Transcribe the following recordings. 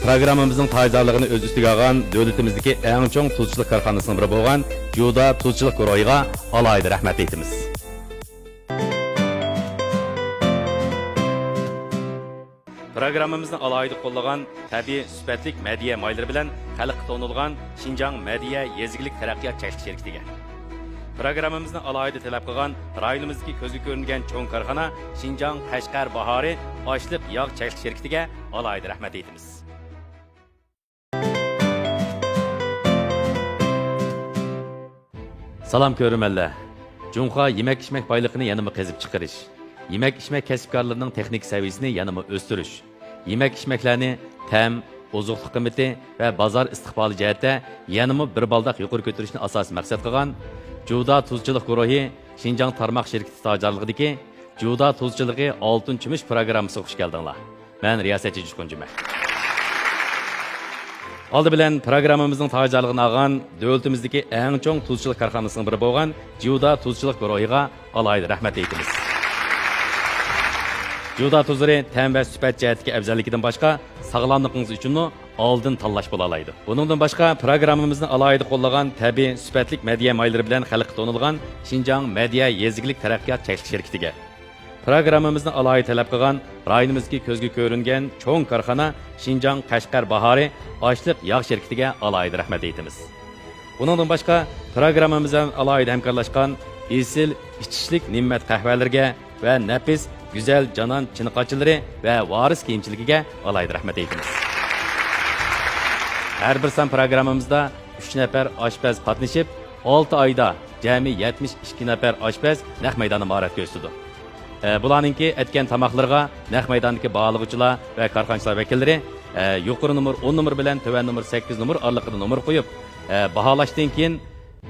Programmamızın tayyorlığını öz üstüge algan dövletimizdeki en çoğ tuzçuluk karxanasının biri bolgan Juda tuzçuluk guruhiga alayda rahmat aytamiz. Programmamızın alayda qo'llagan tabiiy süpetlik mediya mayları bilan xalqqa tonilgan Şinjan Mediya Yezgilik Taraqqiyot Çeşlik şirketiga. Programmamızın alayda talab qilgan rayonimizdagi ko'zga ko'ringan cho'ng korxona Şinjan Qashqar Bahori Oshliq yog' Çeşlik şirketiga alayda rahmat aytamiz. Salam ko'rmanlar. Junqa yemek-içmek bayligini yanıma qezib chiqarish, yemek-içmek kasbkorlarining texnik saviyasini yanıma o'stirish, yemek-içmeklarni tam, ozuqlik qiymati va bozor istiqboli jihatda yanıma bir baldoq yuqori ko'tarishni asosiy maqsad qilgan Juda tuzchilik guruhi Şinjan tarmoq shirkati tajorligidagi Juda tuzchiligi oltin kumush programmasiga xush keldinglar. Men riyosatchi Jushqunjiman. Aldı bilen programmamızın tajorligini algan dövletimizdeki en çoğ tuzçuluk karxanasının biri bolgan Juda tuzçuluk guruhiga alayda rahmat aytamiz. Juda tuzları tam ve süpet jihatdagi afzalligidan boshqa sog'lomligingiz uchun oldin tanlash bo'la oladi. Buningdan boshqa programmamizni alayda qo'llagan tabiiy süpetlik mediya maylari bilan xalqqa tonilgan Şinjan Mediya Yezgilik Taraqqiyot Çeşlik şirketiga. Programmamizni alayda talab qilgan rayonimizdagi ko'zga ko'ringan cho'ng korxona Şinjan Qashqar Bahori Oshliq yog' şirketiga alayda rahmat aytamiz. Buningdan boshqa programmamizdan alayda hamkorlashgan esil ichishlik nimmat qahvalarga va nafis güzel canan chiniqochilari va varis kiyimchiligiga alayda rahmat aytamiz. Her bir san programmamizda 3 nafar oshpaz qatnashib, 6 oyda jami 72 nafar oshpaz naq maydonda mahorat ko'rsatdi. Bularninki etken tamaklarga naq maydondagi bağlıqçılar va korxonchilar vakillari yuqori numar 10 numar bilan töven numar 8 numar oraliqida numar qo'yib, baholashdan keyin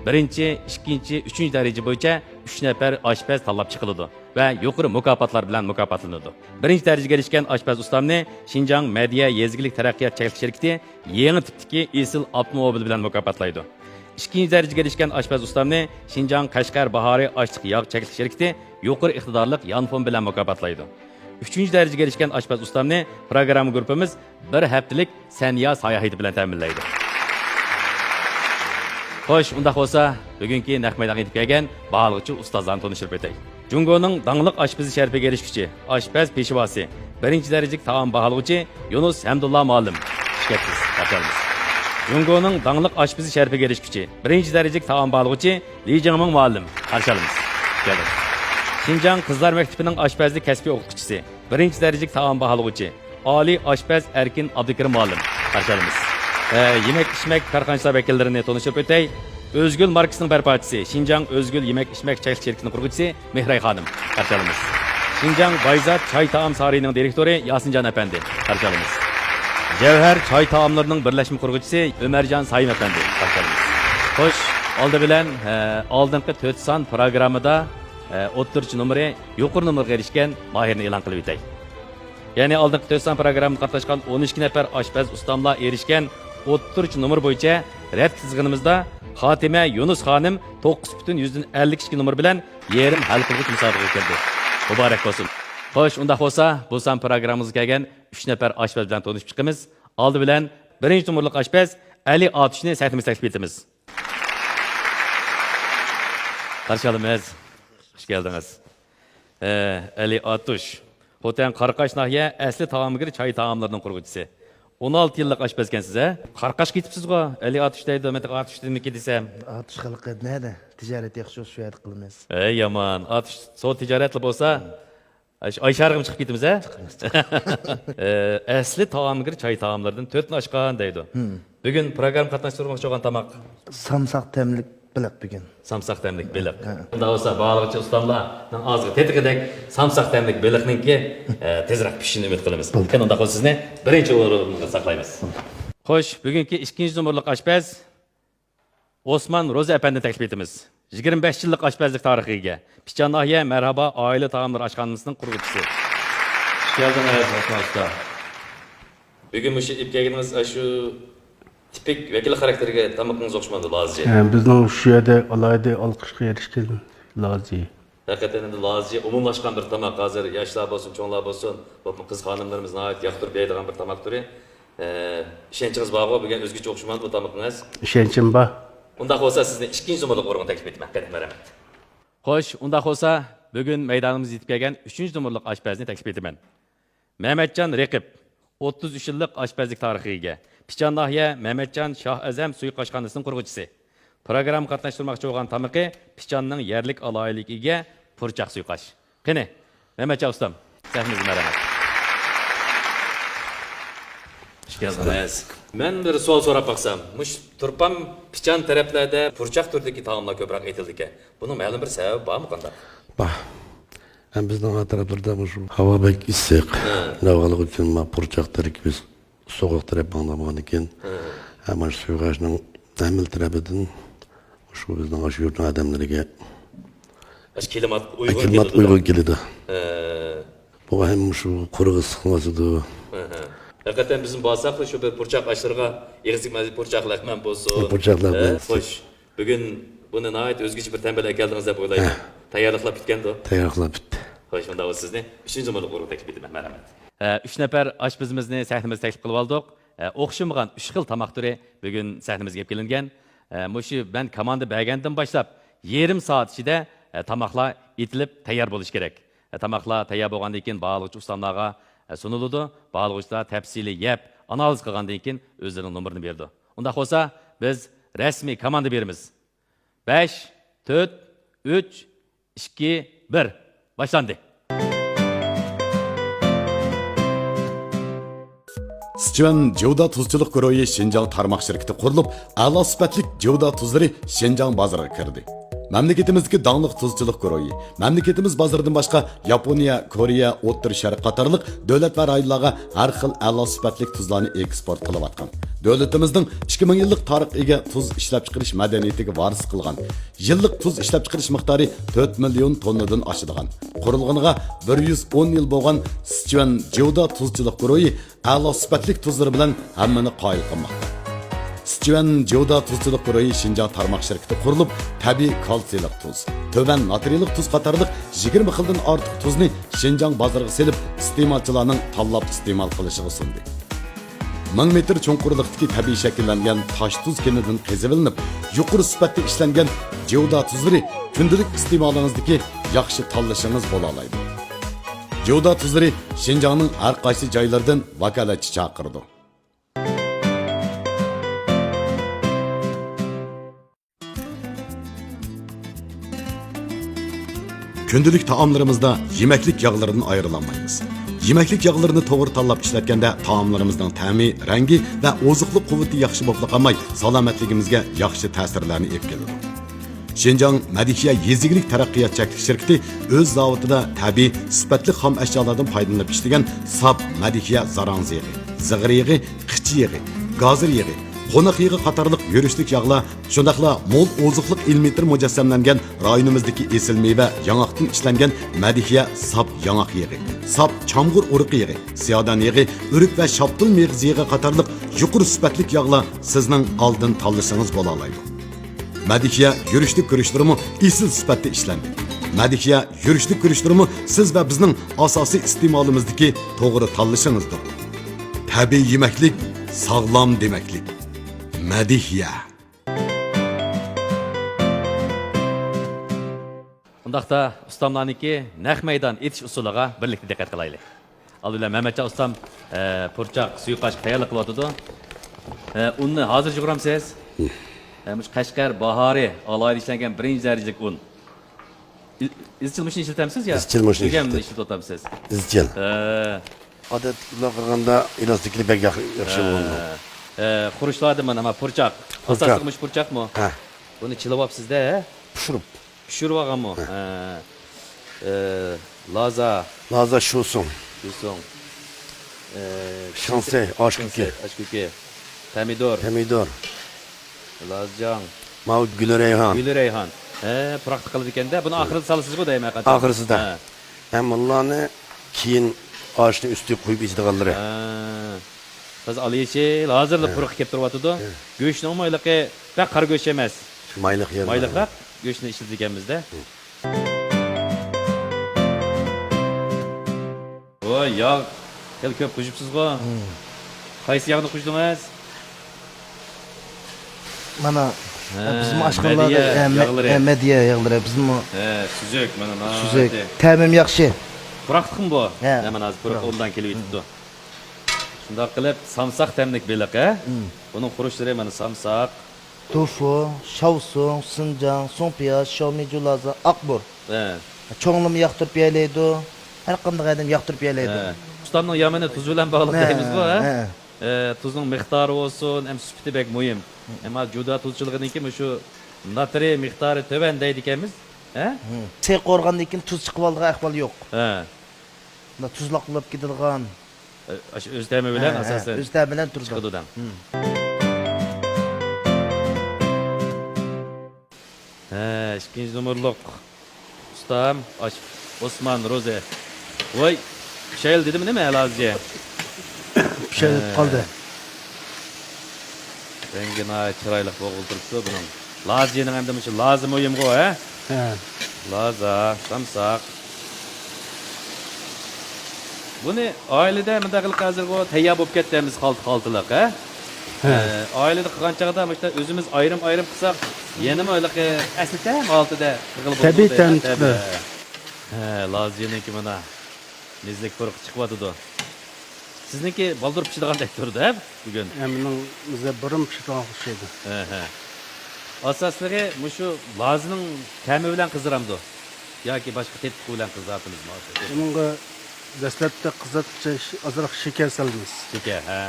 birinchi, ikkinchi, 3-chi daraja bo'yicha 3 nafar oshpaz tanlab chiqiladi va yuqori mukofotlar bilan mukofotlanadi. Birinchi darajaga erishgan oshpaz ustamni Şinjan Mediya Yezgilik Taraqqiyot Çeşlik şirketi yangi tipdagi esil avtomobil bilan mukofotlaydi. İkinci darajaga erishgan oshpaz ustamni Şinjan Qashqar Bahori Oshliq yog' Çeşlik şirketi yuqori iqtidorli yanfon bilan mukofotlaydi. Üçüncü darajaga erishgan oshpaz ustamni programma guruhimiz bir haftalik Sanya sayohati bilan ta'minlaydi. Xo'sh, unda bo'lsa, bugungi naq maydonga yetib kelgan bag'alg'uchi ustozlarni tanishtirib o'tay. Jungoning dangliq oshpazi sharfiga erishguchi, oshpaz peshvosi, birinchi darajalik taom bag'alg'uchi Yunus Hamdullah muallim. Shikatsiz, qatarmiz. Jungoning dangliq oshpazi sharfiga erishguchi, birinchi darajalik taom bag'alg'uchi Li Jingming muallim. Qarshilamiz. Kelin. Şinjan Qizlar Maktabining oshpazlik kasbiy o'qituvchisi, birinchi darajalik taom bag'alg'uchi Oliy oshpaz Erkin Abdukirim muallim. Qarshilamiz. Yemek-içmek karxanchilar vakillarini tanishtirib o'tay. Özgül markasining barpochisi, Şinjan Özgül yemek-içmek Çeşlik şirketining qurg'uvchisi Mehray xonim. Qarshilamiz. Şinjan Bayzat Çay Taam Sarayıning direktori Yasinjon apandi. Qarshilamiz. Javhar Çay Taamlarining birlashma qurg'uvchisi Ömerjon Sayim apandi. Qarshilamiz. Xo'sh, oldi bilan oldingi 4 son programmada o'ttirchi numari yuqori numaraga erishgan Mahirni e'lon qilib o'tay. Ya'ni oldingi 4 son programmada qatnashgan 12 nafar oshpaz ustamlar erishgan o'ttirchi numar bo'yicha rad tizginimizda Xotima Yunus xonim 9.52 numar bilan yerim hal qiluvchi musobaqaga kirdi. Muborak bo'lsin. Xo'sh, unda bo'lsa, bu son programmamizga kelgan 3 nafar oshpaz bilan tanishib chiqamiz. Oldi bilan birinchi numurli oshpaz Ali Atishni sahnimizga taklif etamiz. Qarshilamiz. Xush keldingiz. Ali Atish Xotan Qarqash nahiya asli taomgir choy taomlarining qurg'uvchisi. 16 yillik oshpaz ekansiz, a? Qarqashga ketibsiz-ku. Ali Atish deydi, men Atish demiki desam. Atish xalqi nada? Tijorat yaxshi shu yerda qilamiz. Ey yomon. Atish so tijoratli bo'lsa, Oysharg'im chiqib ketamiz, a? Asli taomgir choy taomlaridan 4 ni ochgan deydi. Bugun program qatnashtirmoqchi bo'lgan tamoq. Samsaq tamlik biliq bugun. Samsaq tamlik biliq. Unda bo'lsa, bag'alg'uchi ustamlarning og'ziga tetigidek samsaq tamlik biliqninki tezroq pishishini umid qilamiz. Lekin unda qo'l sizni birinchi o'ringa saqlaymiz. Xo'sh, bugungi 2-numurli oshpaz Osman Ro'za apandi taklif etamiz. 25 yillik oshpazlik tarixiga Pichan nahiya Marhaba oila taomlari oshxonamizning qurg'uvchisi. Keldingiz Osman usta. Bugun shu ipkagimiz shu tipik vakil xarakteriga tamoqingiz o'xshamadi Lazi. Bizning shu yerda alayda olqishga erishgan Lazi. Hakikaten endi Lazi umumlashgan bir tamoq hozir yoshlar bo'lsin, cho'nglar bo'lsin, bu qiz xonimlarimiz nihoyat yoqtirib beradigan bir tamoq turi. İşençiniz var mı? Bugün özgüç okşumandı bu tamıqınız. İşençim var. Undaq olsa sizni 2-ci numaralı orunga təklif etməkdə mərhəmət. Xoş, undaq olsa bugün meydanımız yetib gələn 3-cü numaralı aşpəzni təklif edirəm. Məhəmmədcan Rəqib 33 illik aşpəzlik tarixi ega. Piçan nahiyə Məhəmmədcan Şah Əzəm suyu-qaşxanasının qurğucusu. Proqram qatnaşdırmaqçı olan tamıqı Piçanның yerlik alayligiga purçaq suyu-qaş. Qani, Məhəmmədcan ustam, səhnəniz mərhəmət. Ben bir sual so'rab baksam, mush turpam pichan taraflarda purchaq turdagi taomlar ko'proq aytildiki. Buning ma'lum bir sababi bormi qanday? Bak, hem bizden taraflarda şu hava pek issiq. Lavalık için ma purçakları ki biz soğuk taraf bağlamadan iken hemen suygaşının emil tarafından şu bizden aşı yurtun adamlarına Klimat uygun geldi. Bu hem şu kuru ısınması da. Hakikaten bizim bağırsaklı şu bir purçaq aşırığa eğizikmez purçaqlaq mən bolsun. Purçaqlaq mən. Xoş. Bugün bunu nəhayət özgücü bir tembel gəldiniz deb oylayım. Tayyorluqlar bitgəndi o. Tayyorluqlar bitdi. Xoş, bunda o sizni 3-cü numaralı qoruq təklif edirəm, mərhəmət. 3 nəfər aşpızımızı səhnəmizə təklif qılıb aldıq. Oxşamagan 3 xil tamaq türü bugün səhnəmizə gəlib gəlingən. Muşu ben komanda bəgəndən başlap yarım saat içində tamaqlar etilib tayyor bo'lish kerak. Tamaqlar tayyor bo'lgandan keyin bağlıqçı ustamlarga sunuldu. Bağlıqçılar təfsili yep, analiz qilgandan keyin özlərinin nömrəni berdi. Undaq olsa biz rəsmi komanda berimiz. 5, 4, 3, 2, 1. Başlandı. Sichuan Jovda tuzchilik guruhi Şinjan tarmoq shirkati qurilib, a'lo sifatli Jovda tuzlari Şinjan bozoriga kirdi. Mamlakatimizdagi dаңliq tuzchilik guruhi mamlakatimiz bozoridan boshqa Yaponiya, Koreya, O'rta Sharq qatorliq davlat va rayonlarga har xil a'lo sifatli tuzlarni eksport qilayotgan. Davlatimizning 2000 yillik tarixiga tuz ishlab chiqarish madaniyatiga varis qilgan. Yillik tuz ishlab chiqarish miqdori 4 million tonnadan oshadigan. Qurilganiga 110 yil bo'lgan Sichuan Jovda tuzchilik guruhi a'lo sifatli tuzlar bilan hammani qoyil qilmoqda. Sichuan Jovda tuzchilik guruhi Şinjan tarmoq shirkati qurilib, tabiiy kalsiylik tuz, tövan natriylik tuz qatorliq 20 xildan ortiq tuzni Şinjan bozoriga selib, iste'molchilarning tanlab iste'mol qilishiga sundi. 1000 metr cho'nqurlikdagi tabiiy shakllangan tosh tuz kenidan qazivilinib, yuqori sifatda ishlangan Jovda tuzlari kundalik iste'molingizdagi yaxshi tanlashingiz bo'la oladi. Jovda tuzlari Şinjanning har qaysi joylaridan vakolatchi chaqirdi. Gündəlik taamlarımızda yeməklik yağlarından ayrılanmayız. Yeməklik yağlarını to'g'ri tanlab ishlatganda taamlarımızın ta'mi, rangi və ozuqluq quvvati yaxshi bo'lib qolmay, salomatligimizga yaxshi ta'sirlarni olib keladi. Şinjan Madihiya yezigilik taraqqiyot shirkati o'z zavodida tabiiy, sifatli xom ashyolardan foydalanib ishlagan sap Madihiya zaranz yog'i, zig'ir yog'i, qichi yog'i, gazir yog'i, qo'naq yog'i qatorliq yurishlik yog'lar, shundaqla mo'l ozuqliq ilmiy mujassamlangan rayonimizdagi esil meva yong'oqdan ishlangan Madihiya sap yong'oq yog'i, sap chamg'ur urug'i yog'i, siyodan yog'i, o'rik va shaptul meg'iz yog'i qatorliq yuqori sifatli yog'lar sizning oldin tanlashingiz bo'la oladi. Madihiya yurishlik kurishlarimi esil sifatda ishlandi. Madihiya yurishlik kurishlarimi siz va bizning asosiy iste'molimizdagi to'g'ri tanlashingizdir. Tabiiy yemaklik, sog'lom demaklik. Madihiya. Undaqda ustamlarniki naq maydon etish usuliga birlikda diqqat qilaylik. Alhamdulillah Mehmetcan ustam purchaq suyu-qash tayyorlab qilyotdi. Unni hozir yug'ramsiz? Qashqar bahori alayda ishlangan birinchi darajalik un. İzchil mashina ishlatamiz ya? İzchil mashina ishlatamiz. İzchil. Odat qilganda elastikli bek yaxshi bo'ldi. Qurishlarda mana ama purchaq. Asosiy qilmish purchaqmi? Ha. Buni chilyapsizda, pishirib olganmi? Laza Şu son. Şanse, aşküke. Pomidor. Lazcan. Mau Gül Reyhan. Praktik qilib ekanda, buni oxirida salasiz-ku deyman qachon. Oxirisida. Ham ularni keyin oshni ustiga qo'yib ichadiganlari. Biz alaychi, hozirda puruq kelib turyapti. Go'shtning mayligi va qora go'sht emas. Mayliq yer. Mayliqroq go'shtni ishladik-ekanmizda. Voy, yog' ko'p qo'shibsiz-ku. Qaysi yağını qo'shdingiz? Mana bizim medya aşkınlar yağları. medya yağları bizim o Süzük mana. süzek təmim yaxşı. Quraqdikmi bu? He, Hemen az quruq quruq. ondan kelib yetibdi. Shunday qilib, samsaq tamlik beliq, ha? Buning qurishlari mana samsaq. Tofu, şavsun, sıncan, sompiyaz, şomi, julaza, akbur. He. Çoğunluğumu yaktırıp yeleydi. Her qanday adam yaktırıp yeleydi. Ustamning yamini tuz bilan bog'liq deymiz bu, ha? he. Tuzning miqdori bo'lsin, ham sifati bek muhim. Ama juda tuzchilig'iniki shu natriy miqdori to'van deydi ekanmiz, ha? Sey qo'rgandan keyin tuz chiqib oldigan ahvol yo'q. Ha. Bunda tuzlaq bo'lib ketadigan. O'z ta'mi bilan He, he, asosan o'z ta'mi bilan turdi. chiqadidan. Ikkinchi nomerliq ustam Osman Roze. Voy, pishayil dedimi nima Lazia? Pishayib qoldi. Rengina chiroyli bo'lib turibdi buning. Laziyaning ham demoqchi lazim o'yimg'u, ha? Ha. Laza, samsaq. Buni oilada bunday qilib hozirgi tayyor bo'lib ketdimiz qaltiliq, ha? Oilada qilgan chog'da mana o'zimiz ayrim qilsak, yanama o'yliq aslida oltida qilib Tabiiy tanqida. Laziyaniki mana nizlik qo'rq chiqyapti. Sizniki baldur pishirgandek turdi, ha? Bugun. Emining bize birim pishirgan xushaydi. Asosligi shu lazining ta'mi bilan qiziramdi. Yoki boshqa tetik bilan qizartimizmi? Bunga dastlabda qizartcha ozroq shakar solamiz. Shakar, ha.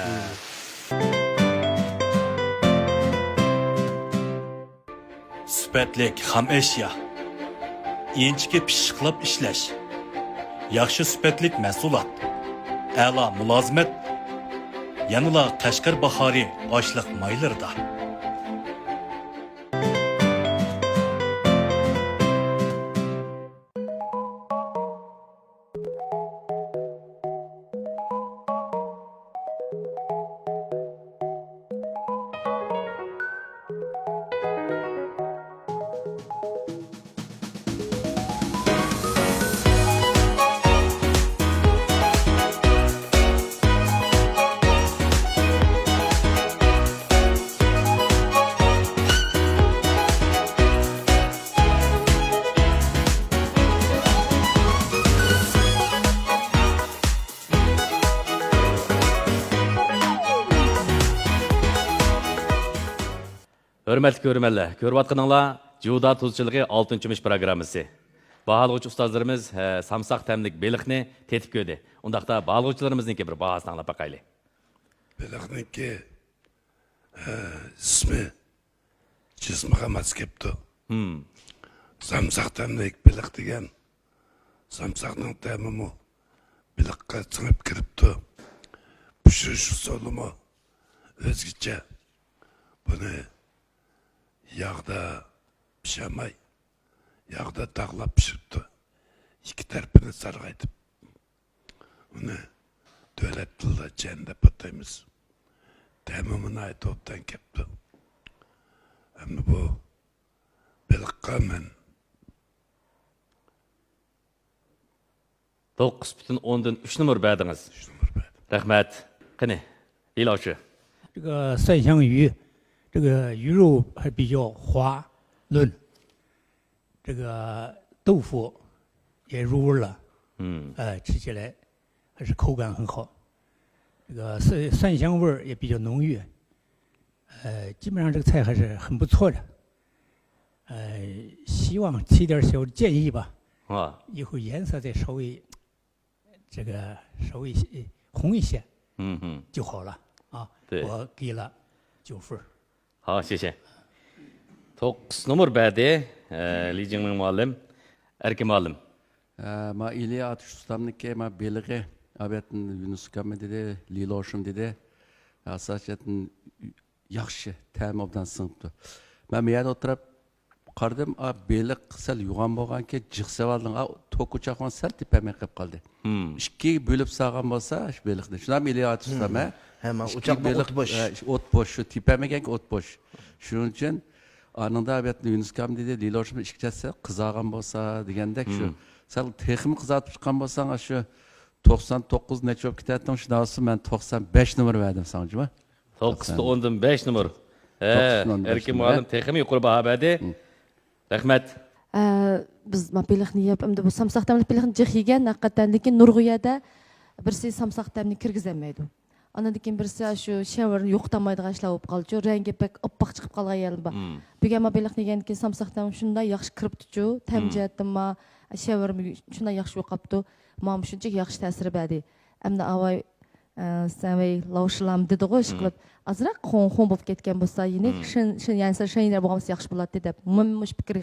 Süpetlik ham eşya. İnçiki pişiqlab işleş. Yaxşı süpetlik məsulat. Əla mülazimət. Yanıla Qashqar bahari açlıq maylarida. Hörmətli görürmənlər, görüvatqanınlar Juda tuzçılığı 6-cı proqramısı. Bağlıqçı ustazlarımız samsaq təmlik beliqni tetib köydü. Ondaqda bağlıqçılarımızınki bir bağasını anlap bakaylı. Beliqninki ismi jismiga mas kepti. Samsaq tamlik beliq degan. Samsaqning ta'mimi beliqqa singib kiribdi. Pishirish usulimi o'zgacha. Buni yağda pişemay, yağda dağlap pişiripti. İki tarafını sargaytıp, onu dövlet tılda cende patayımız. Temamına ait ottan kepti. Ama bu belikka men 9,10'dan 3 numar bədiniz. Rəhmət. Qani, İlaçı. 这个蒜香鱼，这个鱼肉还比较滑嫩，这个豆腐也入味了，吃起来还是口感很好。这个蒜香味儿也比较浓郁，基本上这个菜还是很不错的。希望提点小建议吧，以后颜色再稍微红一些，就好了啊。我给了9分。 好，谢谢。9 numar bədi, Li Jingming muallim, Erkin muallim. Ma İliya Atış Ustam'nınki ma beliği, abetin Yunus Kamı dedi, Liloşum dedi. Asasiyetin yaxşı, təmi obdan sınıptı. Ben bir yerde oturup qardım, belik sel yuğan boğan ki, cıqsa valdın, toku çaqman sel tipeme qip qaldı. İki bölüp sağan bolsa, belikni. Şundan İliya Atış Ustam'ı. Hemen uçakta ot boş. Ot boş, şu tipeme genk ot boş. Şunun için anında abetin Yunus Kamı dedi, Liloşum işkçesi kızağan bolsa, degendek şu. Sen teximi kızartıp çıkan bolsan, şu 99 neçe olib ketyaptың shunaqasi ben 95 numara verdim sana cuma. 9'da 5 numara. 9'da 15 Erkin numara. muallim texmi yuqori baho berdi. Rahmat. Biz mapelixni yap, endi bu samsaqtamni pelixni jih yegan, haqiqatan lekin nurg'uyada birisi samsaqtamni kirgizolmaydi. Ondan keyin birisi shu showerni yo'qtamaydigan ishlar bo'lib qoldi. Rangi pek oppoq chiqib qolgan yerim bor. Bugun mapelixni yegan keyin samsaqtam shunday yaxshi kiribdi-chu, tamjatdimma, showerni shunday yaxshi yo'qapti. Mana shuncha yaxshi ta'sir berdi. Endi avay Səvəy lavşılam dedi o qılıb azraq xon bo'lib ketgan bo'lsa, yine yəni şənlər bo'lmasa yaxshi bo'ladi deb məmiş fikir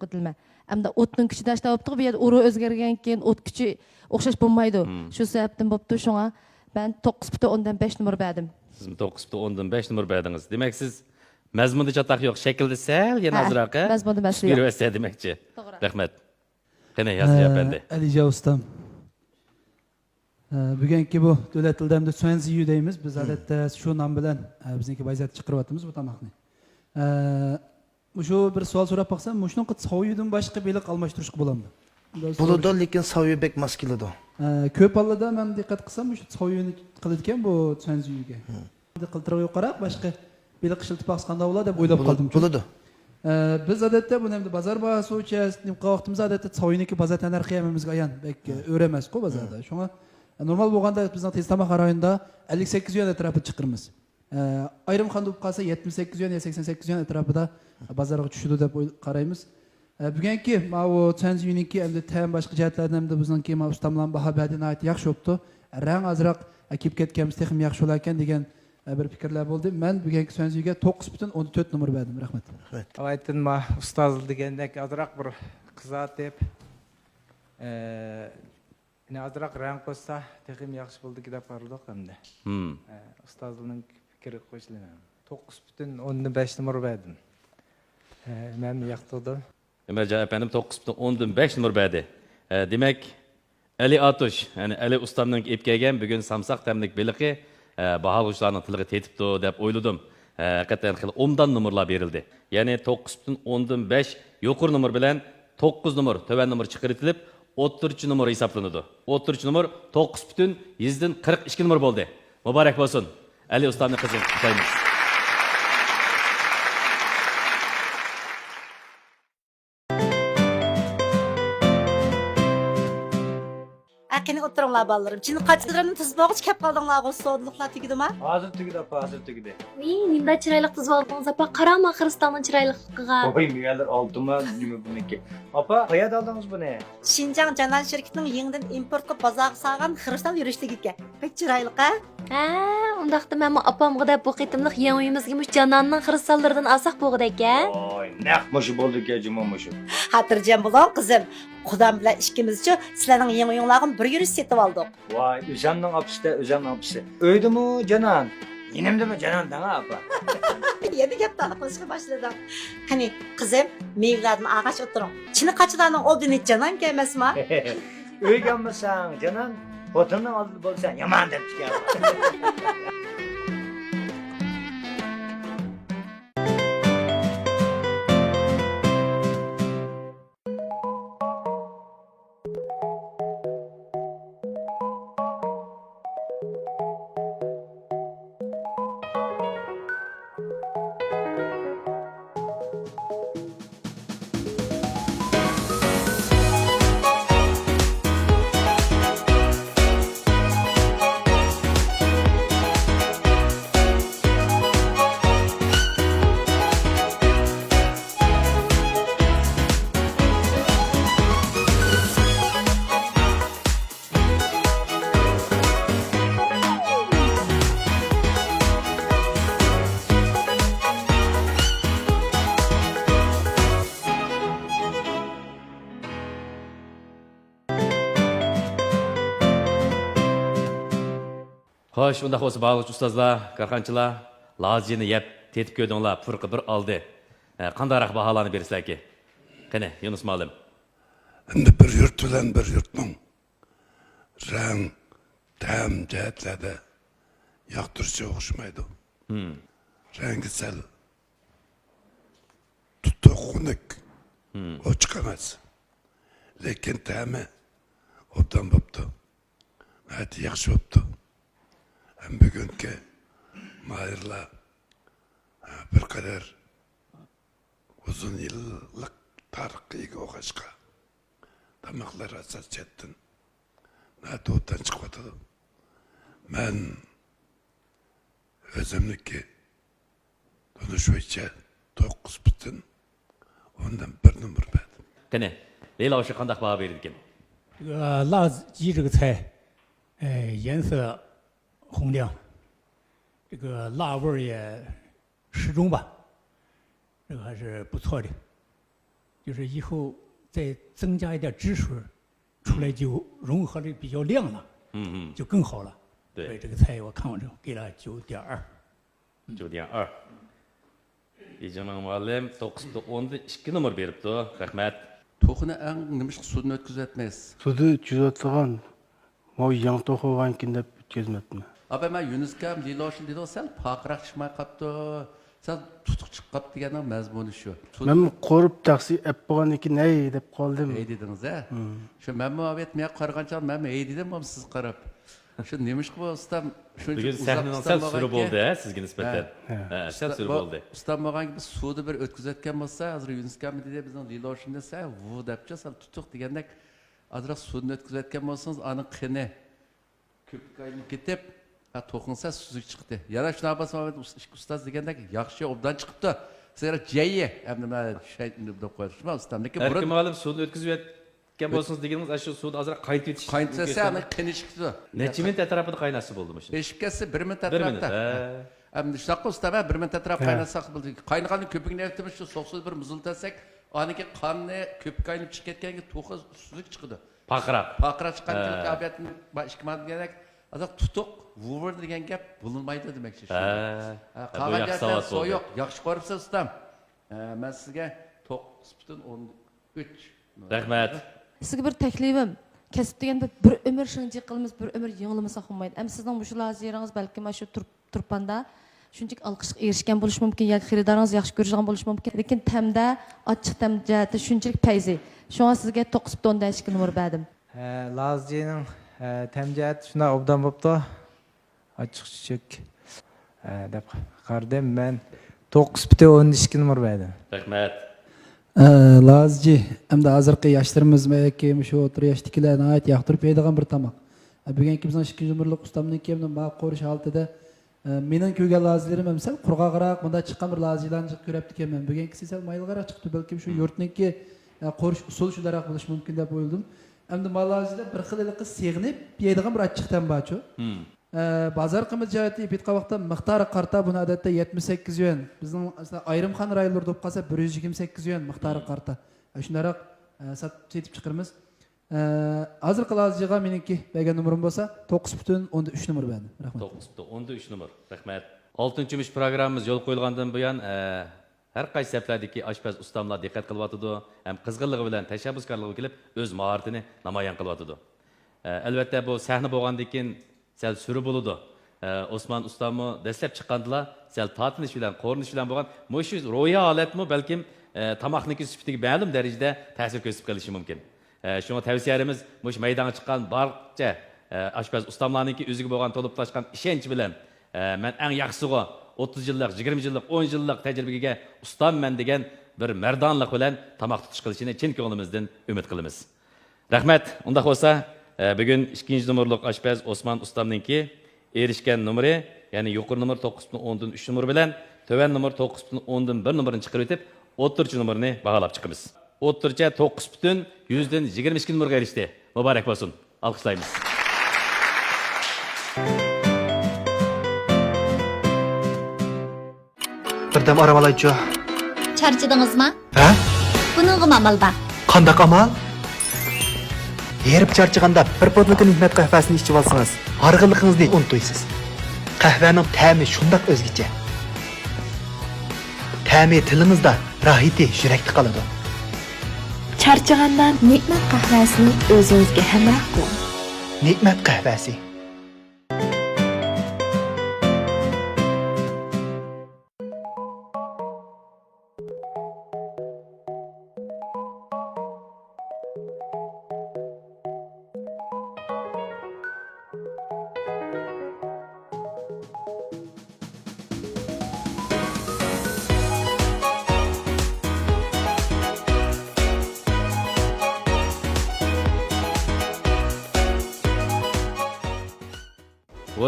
qıtılma. Hamda o'tning kuchi dashta bo'libdi, bu yerda uru o'zgargan keyin o't kuchi o'xshash bo'lmaydi. Shu sababdan bo'libdi, shunga ben 9.5 numara berdim. Siz 9.5 numara berdiniz. Demek siz mazmunda çataq yo'q, shaklda sal yana azraq, ha? Mazmunda masli yo'q. Bir vəsiyyət deməkçi. Rahmat. Qani yazıya bəndə. Alica ustam. Bugungi bu davlat tildamda Swenziyu deymiz. Biz odatda shu nom bilan bizniki bayzat chiqaryapmiz bu tamoqni. Shu bir savol so'rab qo'ysam, shuni soyudan boshqa beliq almashtirishga bo'ladimi? Bo'ladi, lekin soyubek mos keladi. Ko'p hollarda men diqqat qilsam, shu soyuni qiladigan bu Swenziyuga. Qiltirib qarab, boshqa beliq ishlatib boqsanda bo'ladi deb o'ylab qoldim. Bo'ladi. Biz odatda buni ham bozor bahosi uchun vaqtimiz odatda soyuniki bozor narxi hamimizga ayon, o'ramas-ku bozorda. Shunga normal bo'lganda bizning teztamoq rayonida 58 yuan atrofida chiqirmiz. Ayrim xonda bo'lib qolsa 78 yuan, 88 yuan atrofida bozorga tushadi deb qaraymiz. Bugungi bu Swenziyuniki endi tam boshqa jihatlardan ham bizningki ustamlar baho berdi, nihoyat yaxshi bo'libdi. Rang azroq kelib ketganimiz texnik yaxshi bo'lar ekan degan bir fikrlar bo'ldi. Men bugungi Swenziyuga 9.14 numara berdim. Rahmat. Aytdim ma ustoz degandek azroq bir qizatib ne azroq rang qo'shsa texim yaxshi bo'ldi deb qarardik hamda. Ustozning fikri qo'shilgan. 9.15 numara berdim. Men yoqtirdim. Ömercan efendim 9.5 numara berdi. Demek Ali Atuş, yani Ali ustamның ep kelgan bugun samsaq tamlik beliqi baholuvchilarning tiliga tetibdi deb o'yladim. Hakikaten xil 10dan numaralar berildi. Yani 9.5 yuqori numar bilan 9 numar, töven numar chiqaritilib, 30 numar hesaplanadi. 30 numar 9.142 numar bo'ldi. Muborak bo'lsin. Ali ustamning qizi kutlaymiz. Akini oturunglar balalarım. Şimdi kaç kıdırının tuz boğuç kep kaldыңlar o soğudluklar tügüdü ma? Hazır tügüdü apa, hazır tügüdü. Nimda çıraylık tuz aldınız apa? Karama Kırgızistan'ın çıraylıklığa. Babay mügeller aldı mı? Nime bununki? Apa, kayad aldınız bu ne? Şinjan Canan şirketinin yeniden importlu bazaq sağan Kırgızistan yürüyüşte gitken. Pek çıraylık ha? Ondaqda mənim apam qıda bu qitimliq yan uyumuzga muş Cananның Kırgızstanlardan asaq boğudu ekan. Oy, naqmışı boldu ki acımamışı. Hatırlayacağım bulan kızım. Kudam bilen işkimizce sizlerin yeni uyumlarını bir yürüyüş setip aldık. Vay, özemnin apısı da özemnin apısı. Öydü mü Canan? Yine mi Canan dana apa? Yedi gep tanıklaşmaya başladım. Hani kızım meyvelerden ağaç oturun. Çin'i kaçılarının olduğunu hiç Canan gelmez mi? Öy gelmesen Canan, otunun aldı bolsan yaman dep çıkar. Xo'sh, unda bo'lsa bağlıqçı ustozlar, karxanchilar, lazini yeb tetib ko'rdinglar, furqi bir oldi. Qandayroq baholarni bersizlar ki? Qani, Yunus muallim. Endi bir yurt bilan bir yurtning rang, ta'm jihatlarda yoqtirishi o'xshamaydi. Rangi sal tuttu xunuk, ochiq emas. Lekin ta'mi obdan bo'pti. Hadi yaxshi oldu. Hem bugünkü mahirler bir kadar uzun yıllık tarihiga o'qishga tamoqlar asas chetdin natuvdan chiqyapti. Men o'zimniki tunish bo'yicha 9 butun ondan bir numar berdim. Qani, Leyla o'sha qandaq baho berdi ekan? 这个辣鸡这个菜，颜色红亮，这个辣味儿也适中吧，这个还是不错的。就是以后再增加一点汁水，出来就融合的比较亮了，就更好了。对所以这个菜我看完之后给了9.2。 9.2. Ecemen muallim 9'da 10'da 2 numara beripti. Rahmat. To'qini ang nimishq sudni o'tkazatmaysiz. Sudi tuzatgan, o yan to'qivankin deb o'tkazmabman. Abi men Yunus kam Liloshin dedi sal paqroq chiqmay qapti. Sal tutuq chiqib qapti deganing mazmuni shu. Men qo'rib taksi ap bo'lganiki ney deb qoldim. Ey dedingiz a? Shu men muhabbet men qarag'ancha men ey dedim ham siz qarab. Shu nimishq bu ustam shuncha Bugun sahnadan sal suri bo'ldi, sizga nisbatan. Sal suri bo'ldi. Ustam bo'lgan biz suvni bir o'tkazayotgan bo'lsa, hozir Yunus kam dedi bizning Liloshin desa, "Vu" debcha sal tutuq degandek, azroq suvni o'tkazayotgan bo'lsangiz, ani qini ko'p qaynib ketib, to'qinsa suzuk chiqdi. Yana shunaqa bo'lsa, ustoz degandek, yaxshi obdan chiqibdi. Sizlar jayyi, endi men shaytni deb qo'yishman ustamniki burun. Erkim olim suvni o'tkazayotgan bo'lsangiz deganingiz, shu suvni azroq qaytib yetish. Qaynatsa, ani qini chiqdi. Necha minut atrofida qaynasi bo'ldimi shu? Eshikasi 1 minut atrofida. Endi shunaqa ustama 1 minut atrof qaynatsak bo'ldi. Qaynaganni ko'pigini aytimiz shu soqsiz bir muziltasak, aniki qonni ko'p qaynab chiqib ketganiga to'qi suzuk chiqdi. Paqraq. Paqraq chiqqanki tabiatni ishga deganak, azroq tutuq vuvur degan gap bo'lmaydi demakchi. Qolgan gaplar so'yoq, yaxshi qo'ribsiz ustam. Men sizga 9.13. Rahmat. Sizga bir taklifim. Kasb deganda bir umr shuncha qilamiz, bir umr yengilmasa olmaydi. Ham sizning mushu laziringiz balki mana shu turpanda shunchalik olqishga erishgan bo'lishi mumkin yoki xaridoringiz yaxshi ko'rishgan bo'lishi mumkin. Lekin tamda ochiq tam jihati shunchalik payzi. Shunga sizga 9.2 numar berdim. Lazcining tamjihati shuna obdan bo'pti. Ochiq chuchuk deb qardim. Men 9.12 numar berdim. Rahmat. Lazci, hamda hozirgi yoshlarimiz yoki shu o'tir yoshdagilarni ayt yoqtirib yeydigan bir tomoq. Bugungi bizning 2 numurlik ustamniki ham ma qo'rish altida mening ko'rgan lazilarim ham sal qurg'oqroq bunda chiqqan bir lazilarni ko'ribdi ekanman. Bugunkisi sal mayliroq chiqdi, balki shu yurtniki qo'rish usuli shunaroq bo'lishi mumkin deb o'yladim. Hamda malazida bir xillik seg'inib yeydigan bir achchiqdan borchu. Bozor qiymat jihati bitqa vaqtda miqdori qarta buni odatda 78 yuan. Bizning ayrimxon rayonlarda bo'lib qolsa 128 yuan miqdori qarta. Shunaroq setib chiqirmiz. Hozirgi laziga meniki bergan numarim bo'lsa 9.13 numar berdim. Rahmat. 9.13 numar. Rahmat. 6-mush programmamiz yo'l qo'yilgandan buyon har qaysi saflardagi oshpaz ustamlar diqqat qilyotdi, ham qizg'inligi bilan tashabbuskorligi kelib o'z mahoratini namoyon qilyotdi. Albatta bu sahna bo'lgandan keyin sal suri bo'ladi. Osman ustamni dastlab chiqqandilar, sal tatinish bilan, qo'rinish bilan bo'lgan, shu ro'ya holatmi balkim tamoqniki sifatiga ma'lum darajada ta'sir ko'rsatib qolishi mumkin. Shunga tavsiyalarimiz shu maydonga chiqqan barcha oshpaz ustamlarniki o'ziga bo'lgan to'lib toshgan ishonch bilan men eng yaxshisiga 30 yillik, 20 yillik, 10 yillik tajribaga ustamman degan bir mardonlik bilan tamoq tutish qilishini chin ko'nglimizdan umid qilamiz. Rahmat. Unda bo'lsa, bugun 2-numurlik oshpaz Osman ustamningki erishgan numeri, ya'ni yuqori numar 9.13 numar bilan to'van numar 9.10dan 1 numarini chiqarib o'tib, o'ttirchi numarini baholab chiqamiz. O'ttircha 9.122 numarga erishdi. Muborak bo'lsin. Alqishlaymiz. Birdam arabalaychi. Charchadingizmi? Ha? Buningga amal bor. Qandaq amal? Yerib charchaganda bir podlik nihmat qahvasini ichib olsangiz, arg'inligingizni unutmaysiz. Qahvaning ta'mi shundoq o'zgacha. Ta'mi tilingizda, rohati yurakda qoladi. Charchagandan nehmat qahvasini o'zingizga hamroh qiling. Nehmat qahvasi.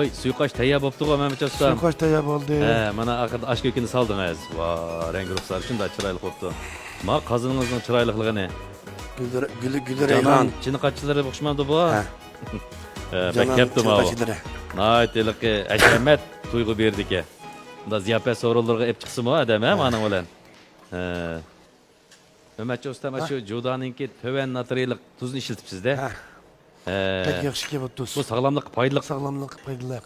Voy, suyuqash tayyor bo'pti-ku, Mehmet usta. Suikaç tayyor bo'ldi. Mana oxirida ash ko'kini soldingiz. Va, rang ruxsari shunday chiroyli bo'pti. Ma qozoningizning chiroyligini. Gülü Canan, reyhan. chiniqatchilari o'xshamadi bu. Ha. Ben keptim abi. Çinqaçilari. Naytiliqi hashamat tuyg'u berdi ki. Bunda ziyafat so'rovlarga ep chiqsin bu adam, ha, mana bilan. Mehmet usta, mana shu Jodaninki töven natriylik tuzini ishlatibsiz-da. Ha. Pek yaxshi ki bu tuz. Bu sağlamlık, paylık. Sağlamlık, paylık.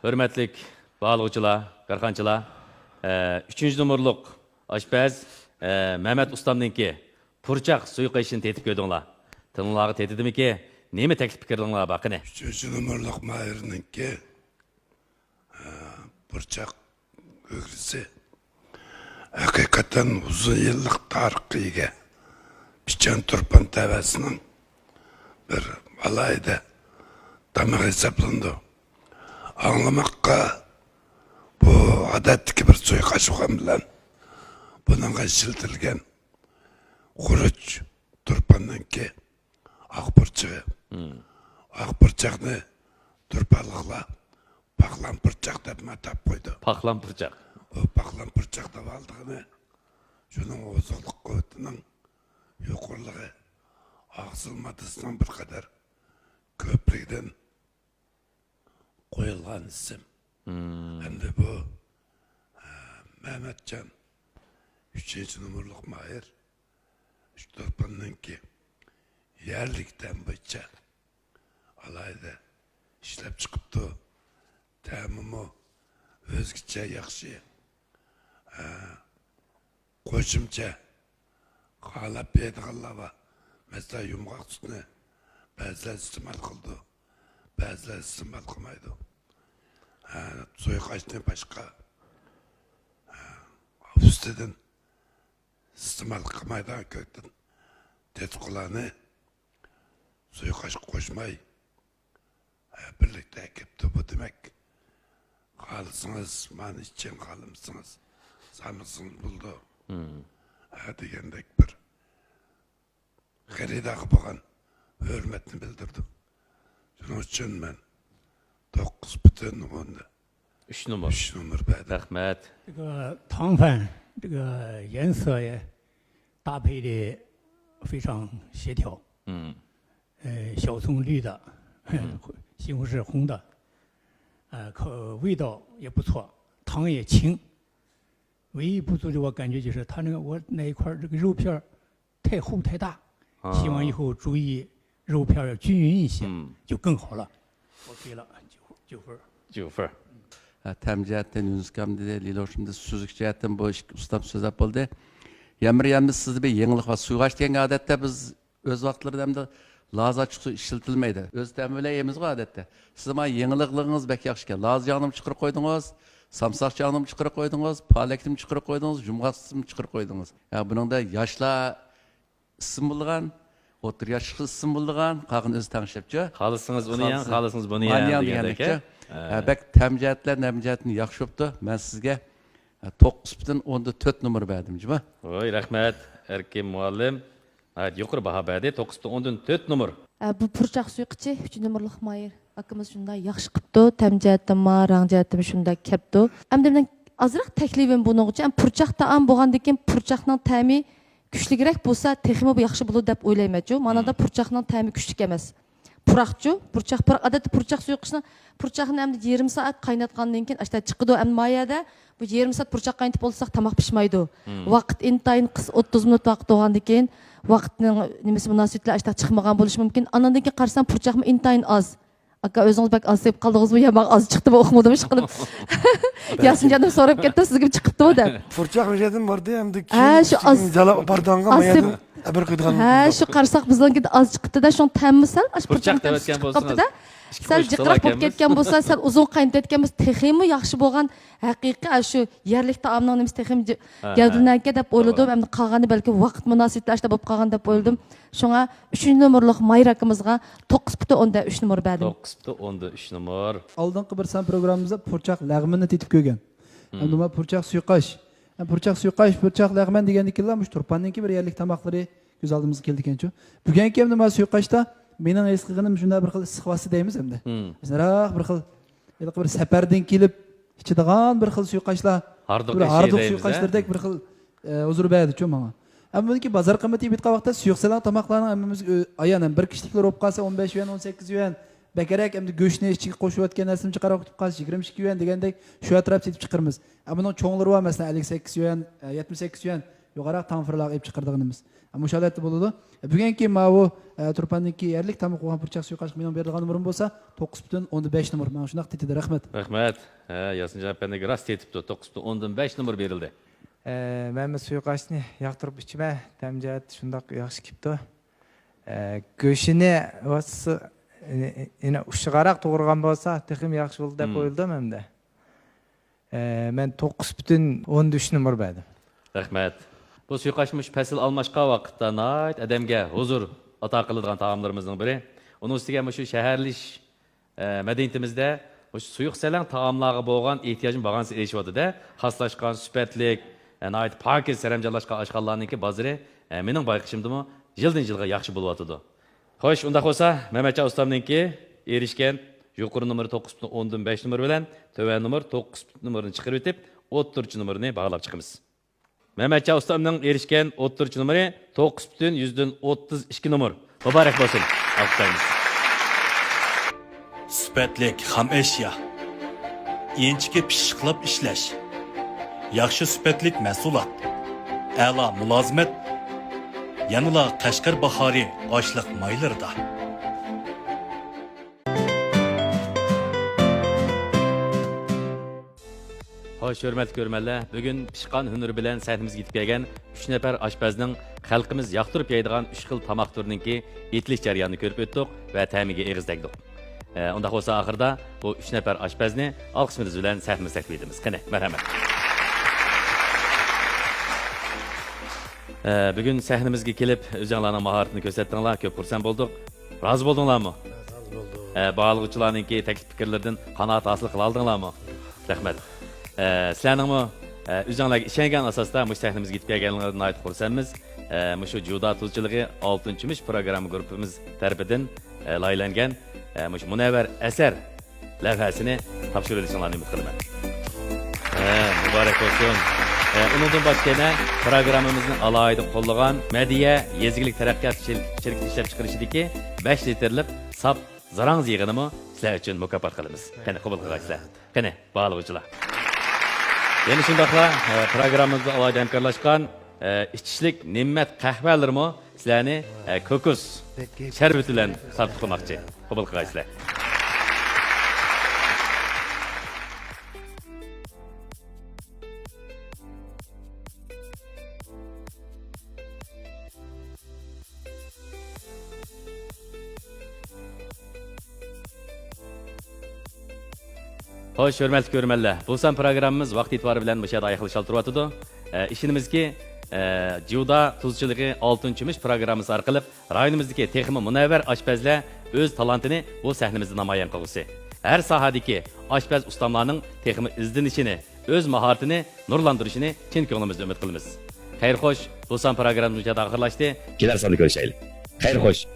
Hürmetlik bağlıqçılar, qarxançılar, 3. numurluq aşpaz Mehmet ustamninki purçaq suyuqayışını tetip gördüңlar. Tınlağı tetidimi ki, nemi teklif fikirdiңlar bakını? 3. numaralık Mahir'ninki Burçak ögürisi hakikaten uzun yıllık tarihiga Piçan Turpan Tevesi'nin bir alayda damak hesaplandı. Anlamakka bu adattaki bir suikaç okan bilen bununla işletilgen kuruç Turpan'ınki akburçağı. Akburçakını turpalıqla paklan pırçak dep matap koydu. Paklan pırçak. O paklan pırçak da aldığını şunun ozuluk kuvvetinin yukurluğu ağzılmadısından bir kadar köprüden koyulgan isim. Hem de bu Mehmetcan 3. numaralık Mahir şu Turpan'ınki yerlikten bıçak alayda işlep çıkıptı. Təmimi özgüçe yaxşı. Qo'shimcha qalab berdiganlar mesela yumg'oq sutni ba'zilar iste'mol qildi, ba'zilar iste'mol qilmaydi. Suiqashdan boshqa ustidan iste'mol qilmaydigan ko'kdan tetqularni suiqash qo'shmay birlikte ekipti bu demek. Kalsınız, man için kalımsınız. Samısınız buldu. Degendek bir geridağı bakan hürmetini bildirdim. Şunun için ben 9 bütün onda. 3 numar. 3 numar verdim. Rahmet. 这个糖饭这个颜色也搭配的非常协调。小葱绿的，西红柿红的，味道也不错，汤也清。唯一不足的我感觉就是它那个我那一块这个肉片太厚太大，希望以后注意肉片要均匀一些，就更好了。我给了9分。9 分. Tem cihetten Yunus Kam'da Liloş'umda süzük cihetten bu ustam söz yapıldı. Yemir sizde bir yenilik var. Suygaç diyen adette biz öz vaktlarda hem de Laz açık su işletilmeydi. Öz temöyle yemiz var adette. Siz ama yenilikleriniz bek yakışken. Laz yağını çıkır koydunuz, samsak yağını çıkır koydunuz, palektim çıkır koydunuz, jumgatsım çıkır koydunuz. Ya bunun da yaşla isim bulgan, otur yaşlı isim bulgan, kalkın öz tanışıpçı. Kalısınız onu yan, kalısınız bunu yan degandek. Bek temcihetler, nemcihetini yakşı yaptı. Ben sizge 9'dan 4 numara verdim. Oy, rahmet. Erkim muallim. Evet, yukarı baha verdi. 9'dan 10'dan 4 numara. Bu purçaq suyuqçı 3 numurluq Mayır. Akımız şunday yaxşı qıptı. Tem cəhətdən ma, rang cəhətdən şunday kepti. Əmdə mən azıraq təklifim bunun üçün. Purçaq taam bolğandan purçaqның təmi güclügrək bolsa, texmi bu yaxşı bulur dep oylaymacu. Manada purçaqның təmi güclük emas. Puraqçu, purçaq, adətdə purçaq suyuqçısını purçaqın əmdə 20 saat qaynatqandan keyin işte çıxıdı əmdə mayada. Bu 20 saat purçaq qaynatıb olsaq tamaq pişmaydı. Vaqt intayın 30 minut vaqt olğandan keyin vaqtning nimasi münasibətlə işte çıxmagan bo'lishi mumkin. Andan keyin qarasam purçaqım intayın az. Aka özünüz bak az deb qaldınız mı? Yamaq az çıxdı mı oxumadım iş qılıb. Yasin canım sorab ketdi, sizga chiqibdi o da. Purçaq vejedim vardı hem de şu az jala bardağına mayadı. Bir kıydıgan. Ha, şu qarsak bizninki az chiqdi-da, şoň tammi sal, aş Burchaq burchaq devatgan chiqib bo'lsangiz, qopti-da. ikki Sal qo'shib jiqroq bo'lib ekanmiz. ketgan bo'lsa, sal uzun qaynatayotgan bo'lsa, texmi yaxshi bo'lgan, haqiqiy shu yerlik taomning nimasi texim gavdilnanka deb o'yladim. Endi qolgani balki vaqt munosabatlashda bo'lib qolgan deb o'yladim. Shunga 3-nomerlik mayrakimizga 9.3 nomer berdim. 9.3 nomer. Oldingi bir san programmamizda purchaq lag'mini tetib ko'rgan. Endi nima purchaq suyqash. Purchaq suyqash, purchaq lag'man degandikilar mush turpanningki bir yerlik tamoqlari ko'z oldimizga keldi ekan-ku. Bugungi ham nima suyqashda mening his qilganim shunday bir xil issiqvasi deymiz endi. Bizroq bir xil bir safardan kelib ichadigan bir xil suyqashlar, harduq suyqashlardek bir xil huzur berdi-ku menga. Ama buniki bozor qiymati bitgan vaqtda suyuqsalan tomoqlarni hammamiz ayan bir kishiliklar olib qolsa 15 yuan, 18 yuan, bakarak endi go'shtni ichiga qo'shib o'tgan narsani chiqarib o'tib qolsa 22 yuan degandek shu atrofda setib chiqirmiz. Buning cho'nglari var masalan 58 yuan, 78 yuan yuqaroq tanfirlar olib chiqardiganimiz. Ama şu holatda bo'ladi. Bugungi mana bu turpanniki yerlik tamoq bo'lgan purchaq suyqash mening berilgan nomerim bo'lsa 9.5 nomer. Mana shunday tetdi, rahmat. Rahmat. Yasin Japanning rost tetibdi, 9.5 nomer berildi. Ben bu suyqashni yoqtirib ichma, tamjat shundoq yaxshi kipti. Go'shini vasi yine uşuqarak to'g'rigan bo'lsa, texim yaxshi bo'ldi deb o'yladim endi. Men 9.13 nomer berdim. Rahmat. Bu suyqashmış fasil almashqa vaqtda nayt adamga huzur ato qiladigan taomlarimizning biri. Uning ustiga shu shaharlish madaniyatimizda suyuq salang taomlarga bo'lgan ehtiyojim bag'ansi erishyapti-da. Xaslashgan, sifatlik, nayt pakiz saramjonlashgan oshxonalarningki bozori mening bayqishimdimi yildan yilga yaxshi bo'lyapti. Xo'sh, unda bo'lsa, Mehmetcha ustamninki erishgan yuqori nomer 9.15 nomer bilan to'van nomer 9 nomerini chiqarib o'tib, o'ttirchi nomerini bog'lab chiqamiz. Mehmetcha ustamning erishgan o'ttirchi nomeri 9.132 nomer. Muborak bo'lsin. Alqishlaymiz. Sifatlik ham eşya. Inchiki pishiqlab ishlash. Yaxshi sifatlik mahsulot. A'lo mulozimat. Yanıla Qashqar bahori oshliq maylarida. Hoş hürmet görmeli. Bugün pişkan hünür bilen sahnimizga yetib kelgan 3 nafar oshpazning xalqimiz yoqtirib yeydigan 3 xil tamoq turininki etilish jarayonini ko'rib o'tdik va ta'miga eg'iz tegdik. Unda bo'lsa oxirida bu 3 nafar oshpazni olqishimiz bilan sahnimizga taklif etamiz. Qani, marhamat. Bugün sahnimizga kelib o'zinglarning mahoratini ko'rsatdinglar, ko'p xursand bo'ldik. Rozi bo'ldinglarmi? Rozi bo'ldik. Bağlıqçılarninki taklif fikrlardan qanoat hosil qila oldinglarmi? Rahmat. Sizlarningmi o'zinglarga ishongan asosda bu sahnimizga yetib kelganliklaringizdan aytib xursandmiz. Shu Juda tuzchiligi 6-mish programma guruhimiz tarafidan loyihalangan shu munavvar asar lavhasini topshirilishini umid qilaman. Muborak bo'lsin. Undan başqa programmamizni alohida qo'llagan Madiya yezgilik taraqqiyot shirkati ishlab chiqarishidagi 5 litrlik sap zarang yig'inimi sizlar uchun mukofot qilamiz. Qani qabul qilasizlar. Qani, bağlıqçılar. Yana shundaqla programmamizda alohida hamkorlashgan ichishlik ne'mat qahvalarimi sizlarni ko'kus sharbati bilan sarf qilmoqchi. Qabul qilasizlar. Hoş, hürmetli görürmenler. Bu son programımız vaqt itibarı bilen müşahede ayaklı şaltırvatıdı. İşinimizki Juda tuzçılığı 6-mish programımız arqılıp rayonimizdeki texmi munavvar aşpazlar öz talantini bu sahnimizde namayan qilgisi. Her sahadaki aşpaz ustamlarının texmi izlenişini, öz maharetini nurlandırışını chin ko'nglimizda umid qilamiz. Xayr xo'sh, bu son programımız müşahede axırlaştı. Kelar sonda görüşelim. Xayr xo'sh.